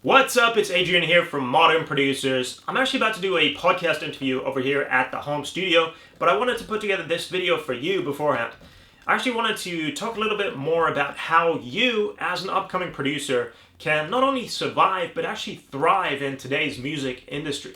What's up? It's Adrian here from Modern Producers. I'm actually about to do a podcast interview over here at the home studio, but I wanted to put together this video for you beforehand. I actually wanted to talk a little bit more about how you, as an upcoming producer, can not only survive, but actually thrive in today's music industry.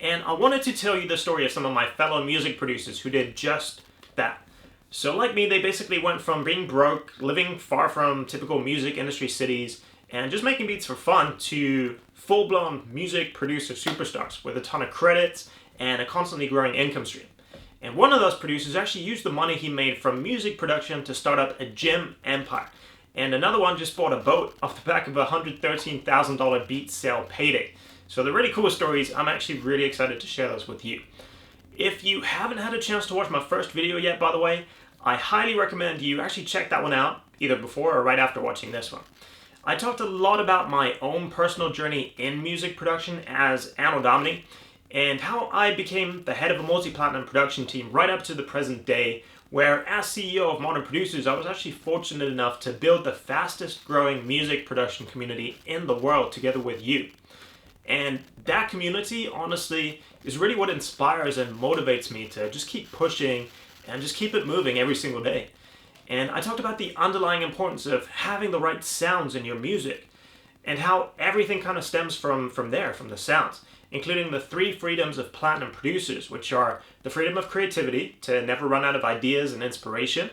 And I wanted to tell you the story of some of my fellow music producers who did just that. So like me, they basically went from being broke, living far from typical music industry cities, and just making beats for fun to full-blown music producer superstars with a ton of credits and a constantly growing income stream. And one of those producers actually used the money he made from music production to start up a gym empire. And another one just bought a boat off the back of a $113,000 beat sale payday. So they're really cool stories. I'm actually really excited to share those with you. If you haven't had a chance to watch my first video yet, by the way, I highly recommend you actually check that one out, either before or right after watching this one. I talked a lot about my own personal journey in music production as Anno Domini, and how I became the head of a multi-platinum production team right up to the present day, where as CEO of Modern Producers, I was actually fortunate enough to build the fastest growing music production community in the world together with you. And that community, honestly, is really what inspires and motivates me to just keep pushing and just keep it moving every single day. And I talked about the underlying importance of having the right sounds in your music, and how everything kind of stems from there, from the sounds, including the 3 freedoms of platinum producers, which are the freedom of creativity, to never run out of ideas and inspiration,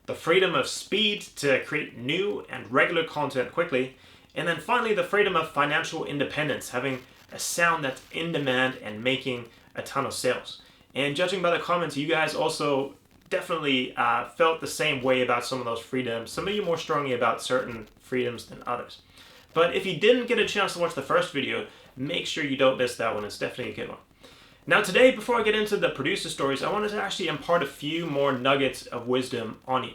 the freedom of speed, to create new and regular content quickly, and then finally the freedom of financial independence, having a sound that's in demand and making a ton of sales. And judging by the comments, you guys also definitely felt the same way about some of those freedoms. Some of you more strongly about certain freedoms than others. But if you didn't get a chance to watch the first video, make sure you don't miss that one. It's definitely a good one. Now today, before I get into the producer stories, I wanted to actually impart a few more nuggets of wisdom on you.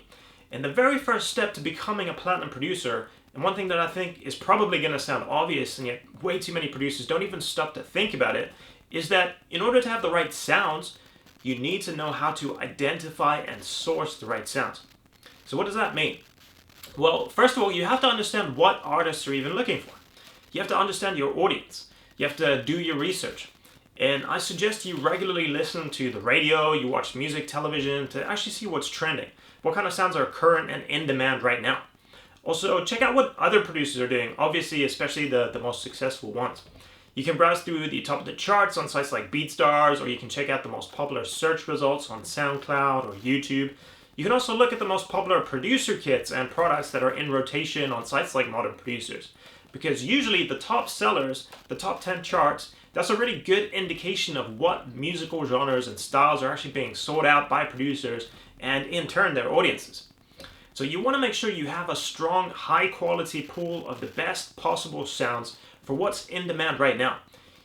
And the very first step to becoming a platinum producer, and one thing that I think is probably going to sound obvious, and yet way too many producers don't even stop to think about it, is that in order to have the right sounds, you need to know how to identify and source the right sounds. So what does that mean? Well, first of all, you have to understand what artists are even looking for. You have to understand your audience. You have to do your research. And I suggest you regularly listen to the radio, you watch music television to actually see what's trending. What kind of sounds are current and in demand right now. Also, check out what other producers are doing, obviously, especially the most successful ones. You can browse through the top of the charts on sites like BeatStars, or you can check out the most popular search results on SoundCloud or YouTube. You can also look at the most popular producer kits and products that are in rotation on sites like Modern Producers. Because usually the top sellers, the top 10 charts, that's a really good indication of what musical genres and styles are actually being sought out by producers and in turn their audiences. So you want to make sure you have a strong, high quality pool of the best possible sounds for what's in demand right now.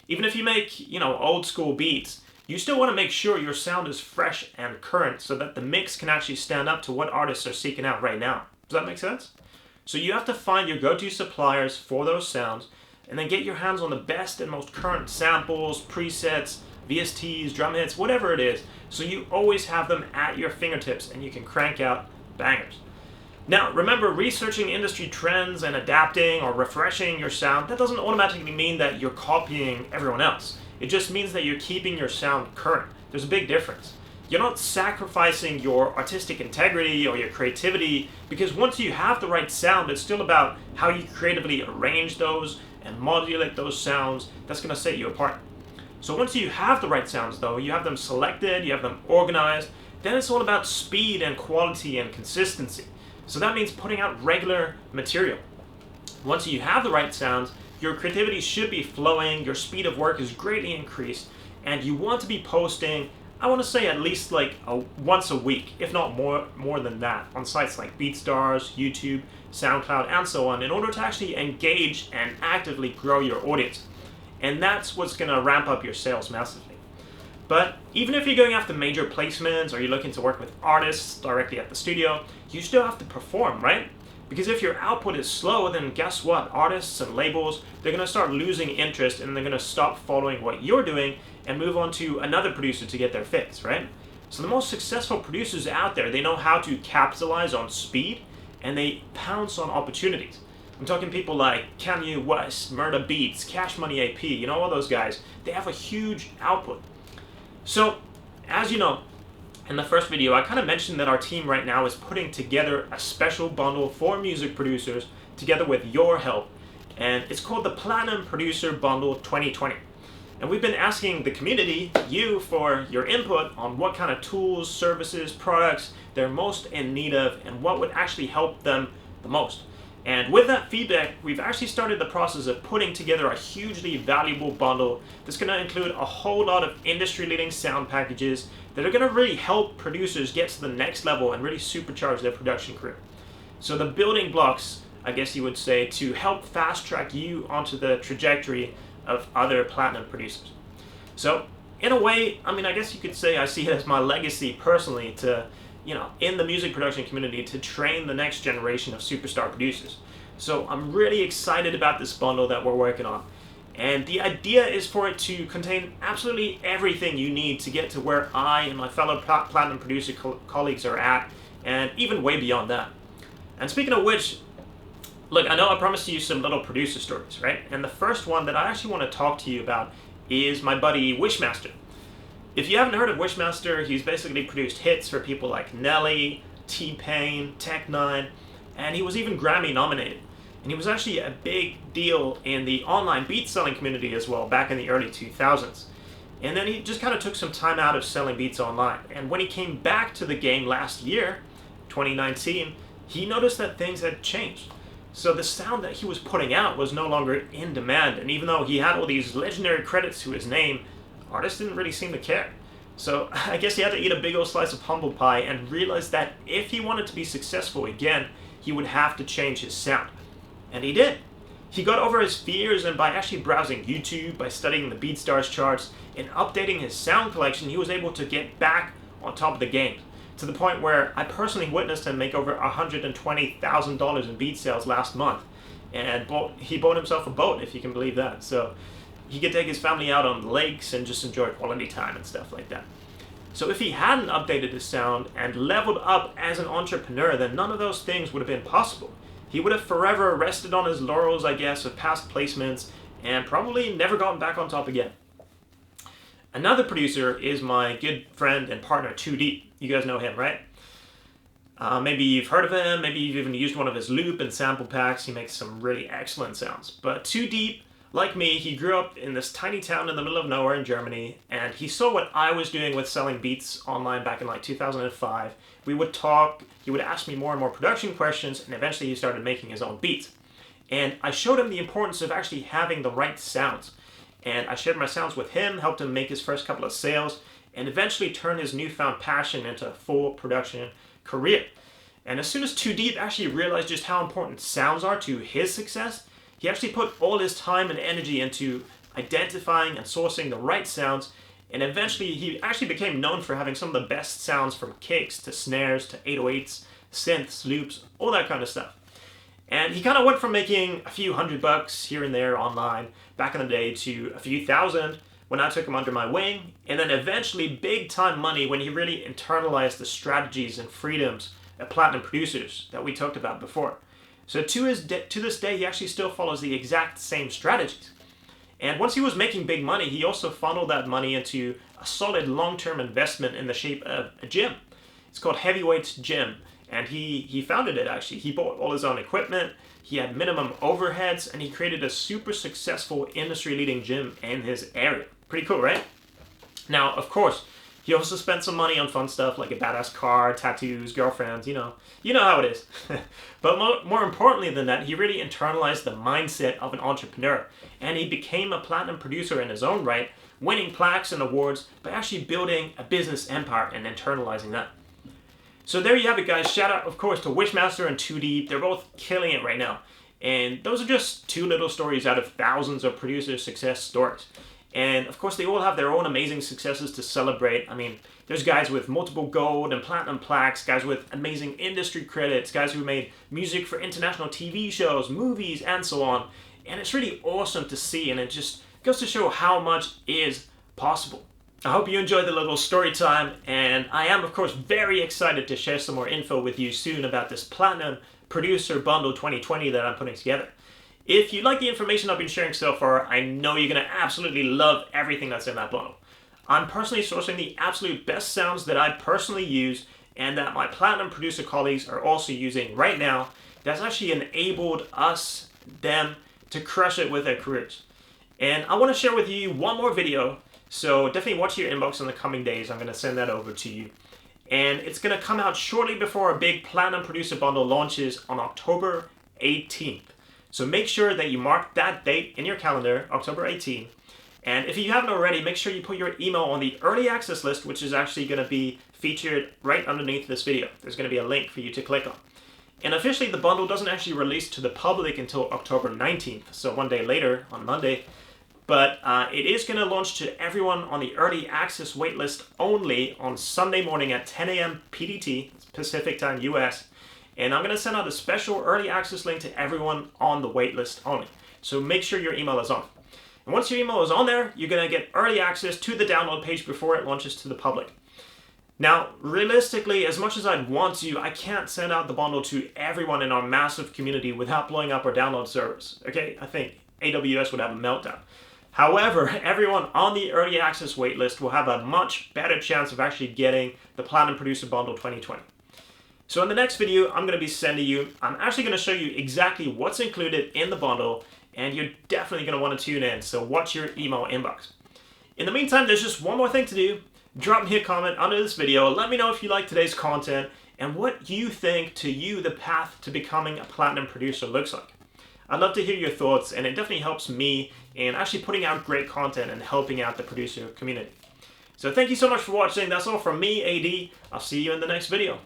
Even if you make, old school beats, you still want to make sure your sound is fresh and current so that the mix can actually stand up to what artists are seeking out right now. Does that make sense? So you have to find your go-to suppliers for those sounds, and then get your hands on the best and most current samples, presets, VSTs, drum hits, whatever it is, so you always have them at your fingertips and you can crank out bangers. Now, remember, researching industry trends and adapting or refreshing your sound, that doesn't automatically mean that you're copying everyone else. It just means that you're keeping your sound current. There's a big difference. You're not sacrificing your artistic integrity or your creativity, because once you have the right sound, it's still about how you creatively arrange those and modulate those sounds that's going to set you apart. So once you have the right sounds, though, you have them selected, you have them organized, then it's all about speed and quality and consistency. So that means putting out regular material. Once you have the right sounds, your creativity should be flowing, your speed of work is greatly increased, and you want to be posting, I want to say at least once a week, if not more than that, on sites like BeatStars, YouTube, SoundCloud, and so on, in order to actually engage and actively grow your audience. And that's what's going to ramp up your sales massively. But even if you're going after major placements or you're looking to work with artists directly at the studio, you still have to perform, right? Because if your output is slow, then guess what? Artists and labels, they're going to start losing interest and they're going to stop following what you're doing and move on to another producer to get their fix, right? So the most successful producers out there, they know how to capitalize on speed and they pounce on opportunities. I'm talking people like Kanye West, Murda Beats, Cash Money AP, all those guys. They have a huge output. So, as you know, in the first video, I kind of mentioned that our team right now is putting together a special bundle for music producers together with your help. And it's called the Platinum Producer Bundle 2020. And we've been asking the community, you, for your input on what kind of tools, services, products they're most in need of and what would actually help them the most. And with that feedback, we've actually started the process of putting together a hugely valuable bundle that's going to include a whole lot of industry-leading sound packages that are going to really help producers get to the next level and really supercharge their production career. So the building blocks, I guess you would say, to help fast-track you onto the trajectory of other platinum producers. So in a way, I guess you could say I see it as my legacy personally to, in the music production community, to train the next generation of superstar producers. So I'm really excited about this bundle that we're working on. And the idea is for it to contain absolutely everything you need to get to where I and my fellow platinum producer colleagues are at, and even way beyond that. And speaking of which, look, I know I promised you some little producer stories, right? And the first one that I actually want to talk to you about is my buddy Wishmaster. If you haven't heard of Wishmaster, he's basically produced hits for people like Nelly, T-Pain, Tech9, and he was even Grammy nominated. And he was actually a big deal in the online beat selling community as well back in the early 2000s. And then he just kind of took some time out of selling beats online. And when he came back to the game last year, 2019, he noticed that things had changed. So the sound that he was putting out was no longer in demand, and even though he had all these legendary credits to his name, artists didn't really seem to care. So I guess he had to eat a big old slice of humble pie and realize that if he wanted to be successful again, he would have to change his sound. And he did. He got over his fears, and by actually browsing YouTube, by studying the BeatStars charts, and updating his sound collection, he was able to get back on top of the game. To the point where I personally witnessed him make over $120,000 in beat sales last month. And he bought himself a boat, if you can believe that. So he could take his family out on the lakes and just enjoy quality time and stuff like that. So if he hadn't updated his sound and leveled up as an entrepreneur, then none of those things would have been possible. He would have forever rested on his laurels, I guess, of past placements and probably never gotten back on top again. Another producer is my good friend and partner, 2D. You guys know him, right? Maybe you've heard of him, maybe you've even used one of his loop and sample packs. He makes some really excellent sounds. But 2D, like me, he grew up in this tiny town in the middle of nowhere in Germany, and he saw what I was doing with selling beats online back in like 2005. We would talk, he would ask me more and more production questions, and eventually he started making his own beats. And I showed him the importance of actually having the right sounds. And I shared my sounds with him, helped him make his first couple of sales, and eventually turn his newfound passion into a full production career. And as soon as 2D actually realized just how important sounds are to his success, he actually put all his time and energy into identifying and sourcing the right sounds, and eventually he actually became known for having some of the best sounds from kicks to snares to 808s, synths, loops, all that kind of stuff. And he kind of went from making a few $100 here and there online back in the day to a few thousand when I took him under my wing, and then eventually big time money when he really internalized the strategies and freedoms of platinum producers that we talked about before. So to this day, he actually still follows the exact same strategies. And once he was making big money, he also funneled that money into a solid long-term investment in the shape of a gym. It's called Heavyweights Gym, and he founded it actually. He bought all his own equipment, he had minimum overheads, and he created a super successful industry-leading gym in his area. Pretty cool, right? Now, of course, he also spent some money on fun stuff like a badass car, tattoos, girlfriends, you know how it is. But more importantly than that, he really internalized the mindset of an entrepreneur, and he became a platinum producer in his own right, winning plaques and awards by actually building a business empire and internalizing that. So there you have it, guys. Shout out, of course, to Wishmaster and 2D. They're both killing it right now. And those are just two little stories out of thousands of producer success stories. And of course, they all have their own amazing successes to celebrate. I mean, there's guys with multiple gold and platinum plaques, guys with amazing industry credits, guys who made music for international TV shows, movies, and so on. And it's really awesome to see, and it just goes to show how much is possible. I hope you enjoyed the little story time, and I am, of course, very excited to share some more info with you soon about this Platinum Producer Bundle 2020 that I'm putting together. If you like the information I've been sharing so far, I know you're going to absolutely love everything that's in that bundle. I'm personally sourcing the absolute best sounds that I personally use and that my Platinum producer colleagues are also using right now. That's actually enabled them to crush it with their careers. And I want to share with you one more video, so definitely watch your inbox in the coming days. I'm going to send that over to you. And it's going to come out shortly before our big Platinum Producer Bundle launches on October 18th. So make sure that you mark that date in your calendar, October 18th. And if you haven't already, make sure you put your email on the early access list, which is actually going to be featured right underneath this video. There's going to be a link for you to click on. And officially, the bundle doesn't actually release to the public until October 19th, so one day later, on Monday. But it is going to launch to everyone on the early access waitlist only on Sunday morning at 10 a.m. PDT, Pacific Time, US. And I'm going to send out a special early access link to everyone on the waitlist only. So make sure your email is on. And once your email is on there, you're going to get early access to the download page before it launches to the public. Now, realistically, as much as I'd want to, I can't send out the bundle to everyone in our massive community without blowing up our download servers. Okay, I think AWS would have a meltdown. However, everyone on the early access waitlist will have a much better chance of actually getting the Platinum Producer Bundle 2020. So in the next video, I'm going to actually going to show you exactly what's included in the bundle, and you're definitely going to want to tune in, so watch your email inbox. In the meantime, there's just one more thing to do. Drop me a comment under this video. Let me know if you like today's content and what you think the path to becoming a Platinum producer looks like. I'd love to hear your thoughts, and it definitely helps me in actually putting out great content and helping out the producer community. So thank you so much for watching. That's all from me, AD. I'll see you in the next video.